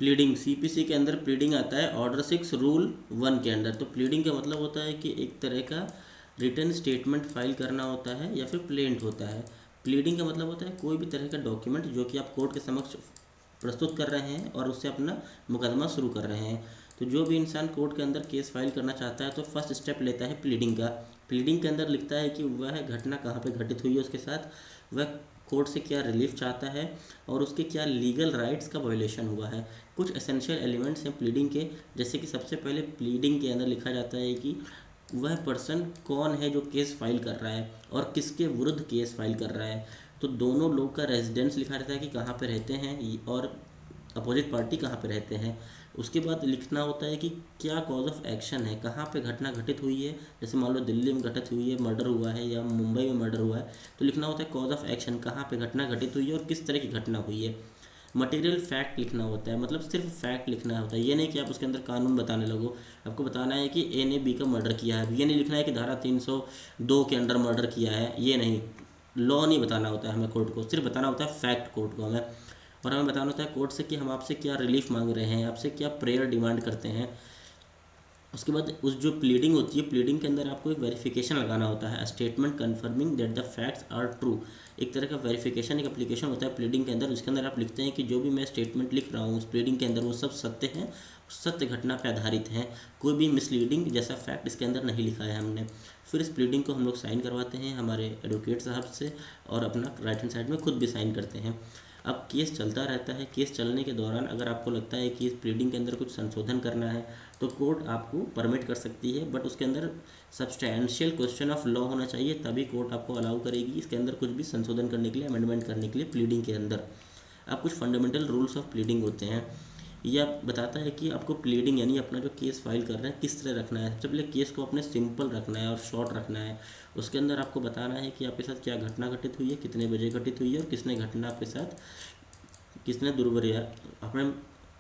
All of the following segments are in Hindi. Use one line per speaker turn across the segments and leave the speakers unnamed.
प्लीडिंग, सीपीसी के अंदर प्लीडिंग आता है ऑर्डर 6 रूल 1 के अंदर। तो प्लीडिंग का मतलब होता है कि एक तरह का रिटन स्टेटमेंट फाइल करना होता है या फिर प्लेंट होता है। प्लीडिंग का मतलब होता है कोई भी तरह का डॉक्यूमेंट जो कि आप कोर्ट के समक्ष प्रस्तुत कर रहे हैं और उससे अपना मुकदमा शुरू कर रहे हैं। तो जो भी इंसान कोर्ट के अंदर केस फाइल करना चाहता है तो फर्स्ट स्टेप लेता है प्लीडिंग का। प्लीडिंग के अंदर लिखता है कि वह घटना कहाँ पे घटित हुई है उसके साथ, वह कोर्ट से क्या रिलीफ चाहता है और उसके क्या लीगल राइट्स का वायलेशन हुआ है। कुछ एसेंशियल एलिमेंट्स हैं प्लीडिंग के, जैसे कि सबसे पहले प्लीडिंग के अंदर लिखा जाता है कि वह पर्सन कौन है जो केस फाइल कर रहा है और किसके विरुद्ध केस फाइल कर रहा है। तो दोनों लोग का रेजिडेंस लिखा रहता है कि कहाँ पे रहते हैं और अपोजिट पार्टी कहाँ पे रहते हैं। उसके बाद लिखना होता है कि क्या कॉज ऑफ एक्शन है, कहाँ पे घटना घटित हुई है। जैसे मान लो दिल्ली में घटित हुई है, मर्डर हुआ है, या मुंबई में मर्डर हुआ है, तो लिखना होता है कॉज ऑफ एक्शन, कहाँ पे घटना घटित हुई है और किस तरह की घटना हुई है। मटेरियल फैक्ट लिखना होता है, मतलब सिर्फ फैक्ट लिखना होता है। ये नहीं कि आप उसके अंदर कानून बताने लगो। आपको बताना है कि ए ने बी का मर्डर किया है, ये नहीं लिखना है कि धारा 302 के अंडर मर्डर किया है, ये नहीं। लॉ नहीं बताना होता है हमें कोर्ट को, सिर्फ बताना होता है फैक्ट कोर्ट को हमें। और हमें बताना होता है कोर्ट से कि हम आपसे क्या रिलीफ मांग रहे हैं, आपसे क्या प्रेयर डिमांड करते हैं। उसके बाद उस जो प्लीडिंग होती है, प्लीडिंग के अंदर आपको एक वेरिफिकेशन लगाना होता है, statement confirming that the facts are true. एक तरह का वेरिफिकेशन, एक एप्लीकेशन होता है प्लीडिंग के अंदर, उसके अंदर आप लिखते हैं कि जो भी मैं स्टेटमेंट लिख रहा हूँ उस प्लीडिंग के अंदर वो सब सत्य हैं, सत्य घटना पर आधारित हैं, कोई भी मिसलीडिंग जैसा फैक्ट इसके अंदर नहीं लिखा है हमने। फिर इस प्लीडिंग को हम लोग साइन करवाते हैं हमारे एडवोकेट साहब से, और अपना राइट हैंड साइड में खुद भी साइन करते हैं। अब केस चलता रहता है, केस चलने के दौरान अगर आपको लगता है कि इस प्लीडिंग के अंदर कुछ संशोधन करना है तो कोर्ट आपको परमिट कर सकती है, बट उसके अंदर सब्सटैंशियल क्वेश्चन ऑफ लॉ होना चाहिए, तभी कोर्ट आपको अलाउ करेगी इसके अंदर कुछ भी संशोधन करने के लिए, अमेंडमेंट करने के लिए प्लीडिंग के अंदर। अब कुछ फंडामेंटल रूल्स ऑफ प्लीडिंग होते हैं। यह बताता है कि आपको प्लीडिंग यानी अपना जो केस फाइल कर रहे हैं किस तरह रखना है। सबसे पहले केस को अपने सिंपल रखना है और शॉर्ट रखना है। उसके अंदर आपको बताना है कि आपके साथ क्या घटना घटित हुई है, कितने बजे घटित हुई है और किसने घटना आपके साथ, किसने दुर्व्यवहार, अपने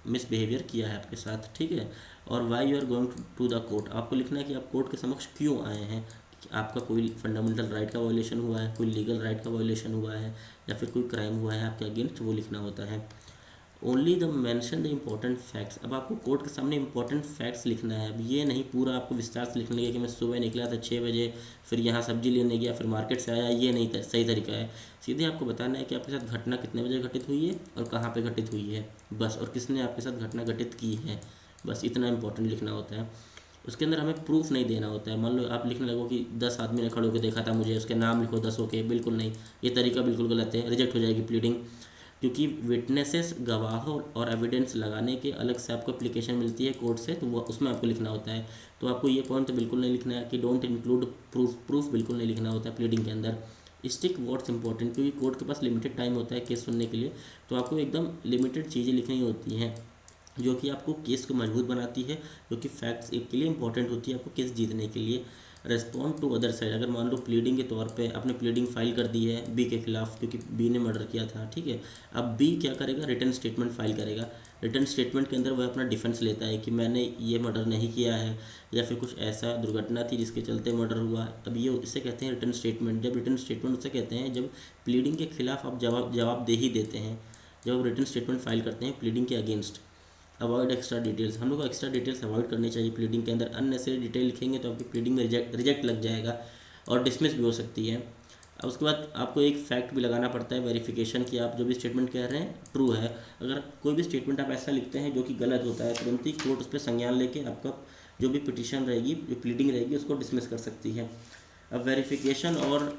मिसबिहेवियर किया है आपके साथ, ठीक है। और why you are going to the court, आपको लिखना है कि आप कोर्ट के समक्ष क्यों आए हैं, कि आपका कोई फंडामेंटल राइट का वायलेशन हुआ है, कोई लीगल राइट का वायलेशन हुआ है, या फिर कोई क्राइम हुआ है आपके अगेंस्ट, वो लिखना होता है। Only the mention the important facts, अब आपको कोर्ट के सामने इंपॉर्टेंट फैक्ट्स लिखना है। अब ये नहीं पूरा आपको विस्तार से लिखने लगे कि मैं सुबह निकला था 6 बजे, फिर यहाँ सब्जी लेने गया, फिर मार्केट से आया, ये नहीं सही तरीका है। सीधे आपको बताना है कि आपके साथ घटना कितने बजे घटित हुई है और कहाँ पे घटित हुई है, बस, और किसने आपके साथ घटना घटित की है, बस इतना इंपॉर्टेंट लिखना होता है। उसके अंदर हमें प्रूफ नहीं देना होता है। मान लो आप लिखने लगो कि 10 आदमी ने खड़े होकर देखा था मुझे, उसके नाम लिखो 10 के, बिल्कुल नहीं, ये तरीका बिल्कुल गलत है, रिजेक्ट हो जाएगी प्लीडिंग। क्योंकि विटनेसेस, गवाहों और एविडेंस लगाने के अलग से आपको एप्लीकेशन मिलती है कोर्ट से, तो वो उसमें आपको लिखना होता है। तो आपको ये पॉइंट तो बिल्कुल नहीं लिखना है कि डोंट इंक्लूड प्रूफ बिल्कुल नहीं लिखना होता है प्लीडिंग के अंदर। स्टिक वर्ड्स इंपॉर्टेंट, क्योंकि कोर्ट के पास लिमिटेड टाइम होता है केस सुनने के लिए, तो आपको एकदम लिमिटेड चीज़ें लिखनी होती हैं जो कि आपको केस को मजबूत बनाती है, जो कि फैक्ट्स के लिए इंपॉर्टेंट होती है आपको केस जीतने के लिए। रेस्पॉन्ड टू अदर साइड, अगर मान लो प्लीडिंग के तौर पे आपने प्लीडिंग फाइल कर दी है बी के खिलाफ क्योंकि बी ने मर्डर किया था, ठीक है। अब बी क्या करेगा, रिटर्न स्टेटमेंट फाइल करेगा। रिटर्न स्टेटमेंट के अंदर वह अपना डिफेंस लेता है कि मैंने ये मर्डर नहीं किया है, या फिर कुछ ऐसा दुर्घटना थी जिसके चलते मर्डर हुआ। अब ये इससे कहते हैं रिटर्न स्टेटमेंट। जब रिटर्न स्टेटमेंट उससे कहते हैं जब प्लीडिंग के खिलाफ आप जवाबदेही देते हैं, जब आप रिटर्न स्टेटमेंट फाइल करते हैं प्लीडिंग के अगेंस्ट। अवॉइड एक्स्ट्रा डिटेल्स, हम लोग को एक्स्ट्रा डिटेल्स अवॉइड करनी चाहिए प्लीडिंग के अंदर। अननेसेसरी डिटेल लिखेंगे तो आपकी प्लीडिंग में रिजेक्ट लग जाएगा और डिसमिस भी हो सकती है। अब उसके बाद आपको एक फैक्ट भी लगाना पड़ता है वेरिफिकेशन कि आप जो भी स्टेटमेंट कह रहे हैं ट्रू है। अगर कोई भी स्टेटमेंट आप ऐसा लिखते हैं जो कि गलत होता है, तुरंत ही कोर्ट उस पर संज्ञान लेके आपका जो भी पिटीशन रहेगी, जो प्लीडिंग रहेगी, उसको डिसमिस कर सकती है। अब वेरिफिकेशन और